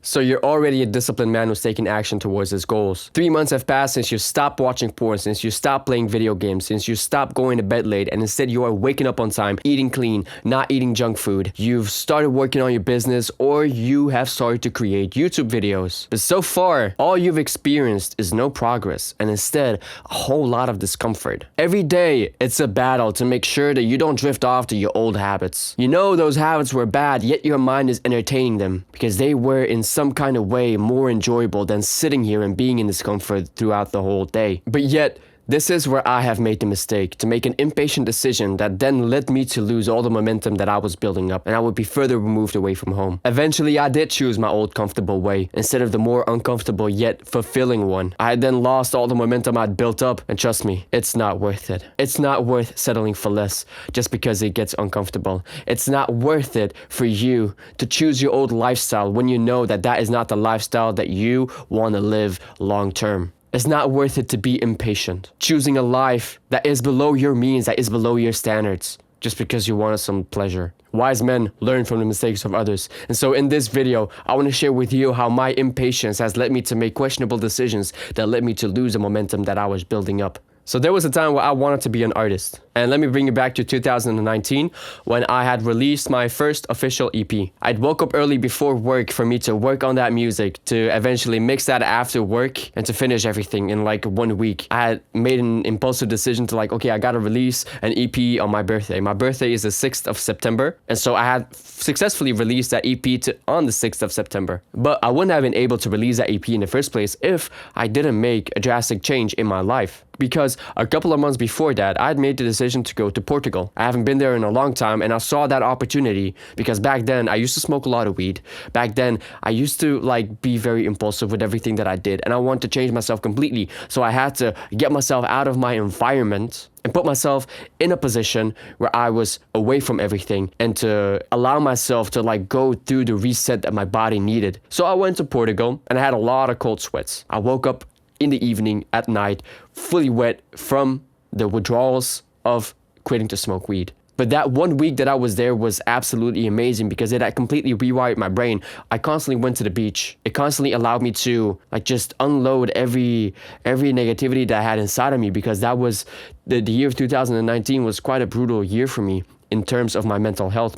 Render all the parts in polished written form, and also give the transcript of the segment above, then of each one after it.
So you're already a disciplined man who's taking action towards his goals. 3 months have passed since you stopped watching porn, since you stopped playing video games, since you stopped going to bed late, and instead you are waking up on time, eating clean, not eating junk food. You've started working on your business, or you have started to create YouTube videos. But so far, all you've experienced is no progress, and instead, a whole lot of discomfort. Every day, it's a battle to make sure that you don't drift off to your old habits. You know those habits were bad, yet your mind is entertaining them, because they were in some kind of way more enjoyable than sitting here and being in discomfort throughout the whole day. But yet, this is where I have made the mistake to make an impatient decision that then led me to lose all the momentum that I was building up, and I would be further removed away from home. Eventually, I did choose my old comfortable way instead of the more uncomfortable yet fulfilling one. I had then lost all the momentum I'd built up, and trust me, it's not worth it. It's not worth settling for less just because it gets uncomfortable. It's not worth it for you to choose your old lifestyle when you know that that is not the lifestyle that you want to live long term. It's not worth it to be impatient, choosing a life that is below your means, that is below your standards, just because you wanted some pleasure. Wise men learn from the mistakes of others. And so in this video, I want to share with you how my impatience has led me to make questionable decisions that led me to lose the momentum that I was building up. So there was a time where I wanted to be an artist. And let me bring you back to 2019 when I had released my first official EP. I'd woke up early before work for me to work on that music, to eventually mix that after work, and to finish everything in like 1 week. I had made an impulsive decision to like, okay, I gotta release an EP on my birthday. My birthday is the 6th of September. And so I had successfully released that EP on the 6th of September. But I wouldn't have been able to release that EP in the first place if I didn't make a drastic change in my life. Because a couple of months before that, I had made the decision to go to Portugal. I haven't been there in a long time, and I saw that opportunity because back then I used to smoke a lot of weed. Back then I used to like be very impulsive with everything that I did, and I wanted to change myself completely. So I had to get myself out of my environment and put myself in a position where I was away from everything and to allow myself to like go through the reset that my body needed. So I went to Portugal and I had a lot of cold sweats. I woke up in the evening, at night, fully wet from the withdrawals of quitting to smoke weed. But that 1 week that I was there was absolutely amazing because it had completely rewired my brain. I constantly went to the beach. It constantly allowed me to like just unload every negativity that I had inside of me, because that was the year of 2019 was quite a brutal year for me. In terms of my mental health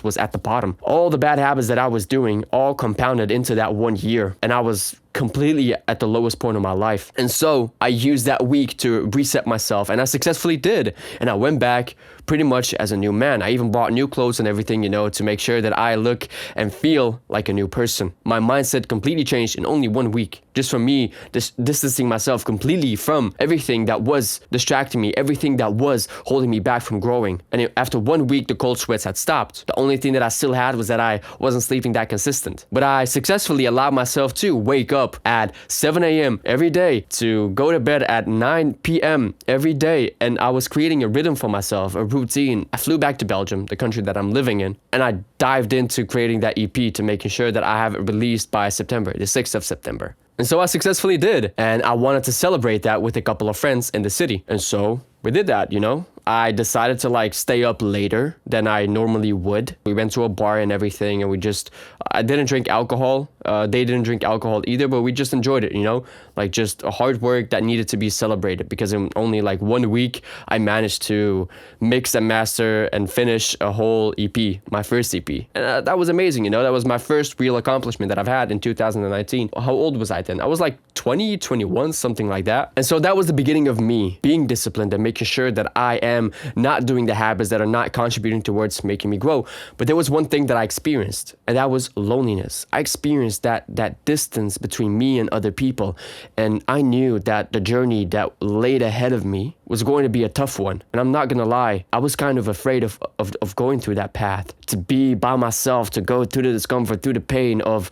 was at the bottom. All the bad habits that I was doing all compounded into that 1 year, and I was completely at the lowest point of my life. And so I used that week to reset myself, and I successfully did. And I went back pretty much as a new man. I even bought new clothes and everything, to make sure that I look and feel like a new person. My mindset completely changed in only 1 week, just from me distancing myself completely from everything that was distracting me, everything that was holding me back from growing. And after 1 week, the cold sweats had stopped. The only thing that I still had was that I wasn't sleeping that consistent. But I successfully allowed myself to wake up at 7 a.m. every day, to go to bed at 9 p.m. every day, and I was creating a rhythm for myself, a routine. I flew back to Belgium, the country that I'm living in, and I dived into creating that EP to making sure that I have it released by September, the 6th of September. And so I successfully did, and I wanted to celebrate that with a couple of friends in the city. And so we did that, I decided to like stay up later than I normally would. We went to a bar and everything, and I didn't drink alcohol. They didn't drink alcohol either, but we just enjoyed it, like just a hard work that needed to be celebrated, because in only like 1 week, I managed to mix and master and finish a whole EP, my first EP. And that was amazing, that was my first real accomplishment that I've had in 2019. How old was I then? I was like 20, 21, something like that. And so that was the beginning of me being disciplined and making sure that I am not doing the habits that are not contributing towards making me grow. But there was one thing that I experienced, and that was loneliness. I experienced that distance between me and other people, and I knew that the journey that laid ahead of me was going to be a tough one. And I'm not gonna lie, I was kind of afraid of going through that path, to be by myself, to go through the discomfort, through the pain of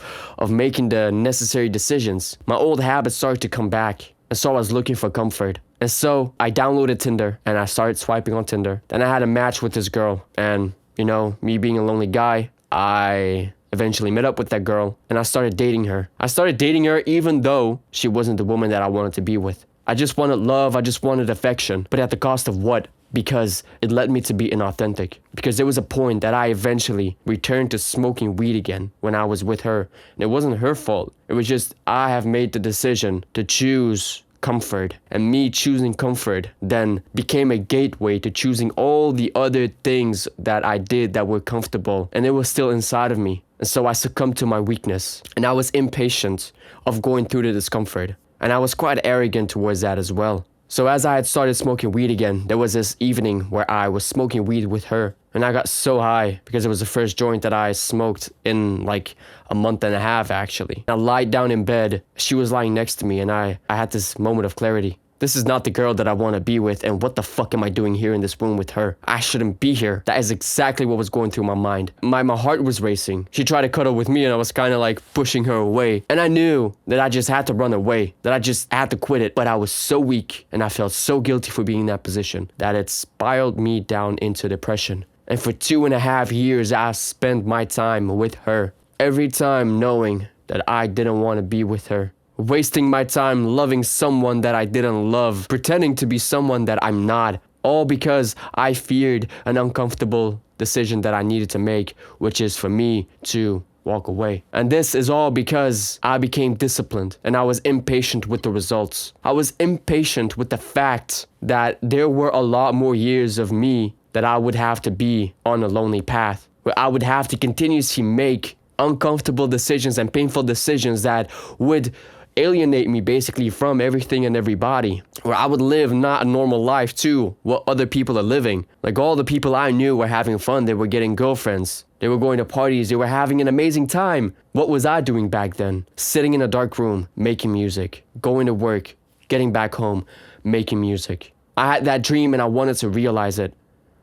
making the necessary decisions. My old habits started to come back, and so I was looking for comfort. And so I downloaded Tinder and I started swiping on Tinder. Then I had a match with this girl, and me being a lonely guy, I eventually met up with that girl and I started dating her. I started dating her even though she wasn't the woman that I wanted to be with. I just wanted love, I just wanted affection, but at the cost of what? because it led me to be inauthentic. Because there was a point that I eventually returned to smoking weed again when I was with her. And it wasn't her fault. It was just I have made the decision to choose comfort, and me choosing comfort then became a gateway to choosing all the other things that I did that were comfortable, and it was still inside of me. And so I succumbed to my weakness, and I was impatient of going through the discomfort, and I was quite arrogant towards that as well. So as I had started smoking weed again, there was this evening where I was smoking weed with her, and I got so high because it was the first joint that I smoked in like a month and a half actually. I lied down in bed, she was lying next to me, and I had this moment of clarity. This is not the girl that I want to be with, and what the fuck am I doing here in this room with her? I shouldn't be here. That is exactly what was going through my mind. My heart was racing. She tried to cuddle with me, and I was kind of like pushing her away. And I knew that I just had to run away, that I just had to quit it. But I was so weak, and I felt so guilty for being in that position, that it spiraled me down into depression. And for 2.5 years, I spent my time with her. Every time knowing that I didn't want to be with her. Wasting my time loving someone that I didn't love, pretending to be someone that I'm not, all because I feared an uncomfortable decision that I needed to make, which is for me to walk away. And this is all because I became disciplined, and I was impatient with the results. I was impatient with the fact that there were a lot more years of me that I would have to be on a lonely path, where I would have to continuously make uncomfortable decisions and painful decisions that would alienate me basically from everything and everybody, where I would live not a normal life to what other people are living. Like all the people I knew were having fun, they were getting girlfriends, they were going to parties, they were having an amazing time. What was I doing back then? Sitting in a dark room, making music, going to work, getting back home, making music. I had that dream and I wanted to realize it.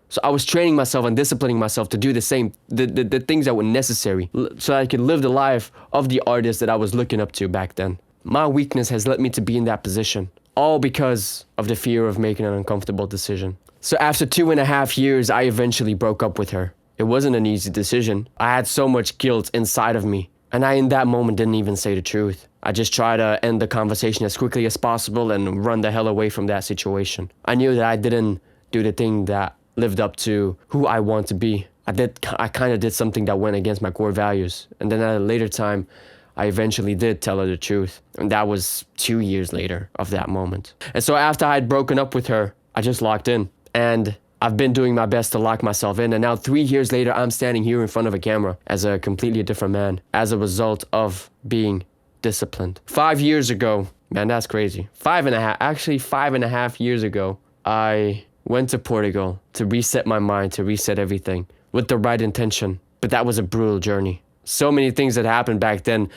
So I was training myself and disciplining myself to do the same, the things that were necessary so I could live the life of the artist that I was looking up to back then. My weakness has led me to be in that position, all because of the fear of making an uncomfortable decision. So after 2.5 years, I eventually broke up with her. It wasn't an easy decision. I had so much guilt inside of me, and I in that moment didn't even say the truth. I just tried to end the conversation as quickly as possible and run the hell away from that situation. I knew that I didn't do the thing that lived up to who I want to be. I kind of did something that went against my core values. And then at a later time, I eventually did tell her the truth. And that was 2 years later of that moment. And so after I had broken up with her, I just locked in. And I've been doing my best to lock myself in. And now 3 years later, I'm standing here in front of a camera as a completely different man as a result of being disciplined. 5 years ago, man, that's crazy. 5.5 years ago, I went to Portugal to reset my mind, to reset everything with the right intention. But that was a brutal journey. So many things that happened back then,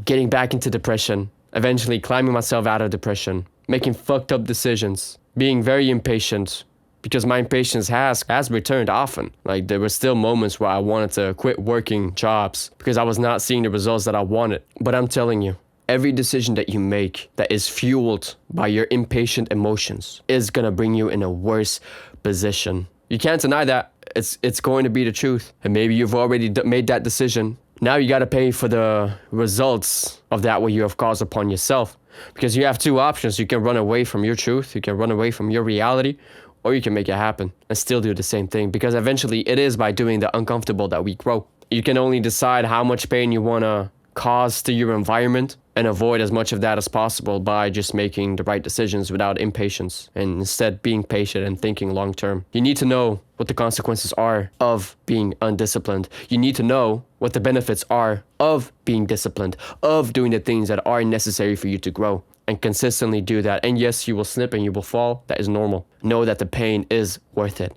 getting back into depression, eventually climbing myself out of depression, making fucked up decisions, being very impatient, because my impatience has returned often. Like there were still moments where I wanted to quit working jobs because I was not seeing the results that I wanted. But I'm telling you, every decision that you make that is fueled by your impatient emotions is gonna bring you in a worse position. You can't deny that. It's going to be the truth. And maybe you've already made that decision. Now you got to pay for the results of that what you have caused upon yourself. Because you have two options. You can run away from your truth. You can run away from your reality. Or you can make it happen and still do the same thing. Because eventually it is by doing the uncomfortable that we grow. You can only decide how much pain you want to cause to your environment and avoid as much of that as possible by just making the right decisions without impatience and instead being patient and thinking long term. You need to know what the consequences are of being undisciplined. You need to know what the benefits are of being disciplined, of doing the things that are necessary for you to grow, and consistently do that. And yes, you will slip and you will fall. That is normal. Know that the pain is worth it.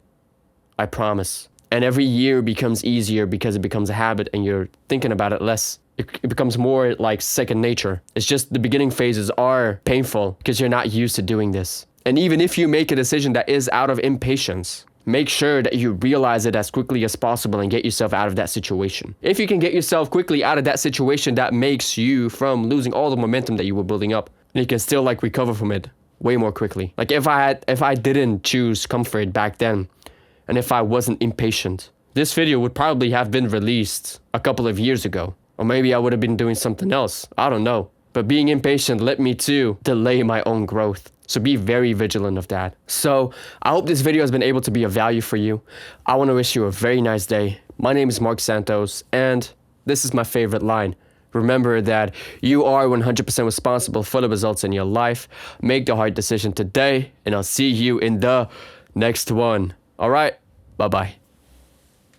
I promise. And every year becomes easier because it becomes a habit and you're thinking about it less. It becomes more like second nature. It's just the beginning phases are painful because you're not used to doing this. And even if you make a decision that is out of impatience, make sure that you realize it as quickly as possible and get yourself out of that situation. If you can get yourself quickly out of that situation, that makes you from losing all the momentum that you were building up. And you can still like recover from it way more quickly. Like if I didn't choose comfort back then, and if I wasn't impatient, this video would probably have been released a couple of years ago. Or maybe I would have been doing something else. I don't know. But being impatient led me to delay my own growth. So be very vigilant of that. So I hope this video has been able to be of value for you. I want to wish you a very nice day. My name is Mark Santos, and this is my favorite line. Remember that you are 100% responsible for the results in your life. Make the hard decision today, and I'll see you in the next one. All right, bye-bye.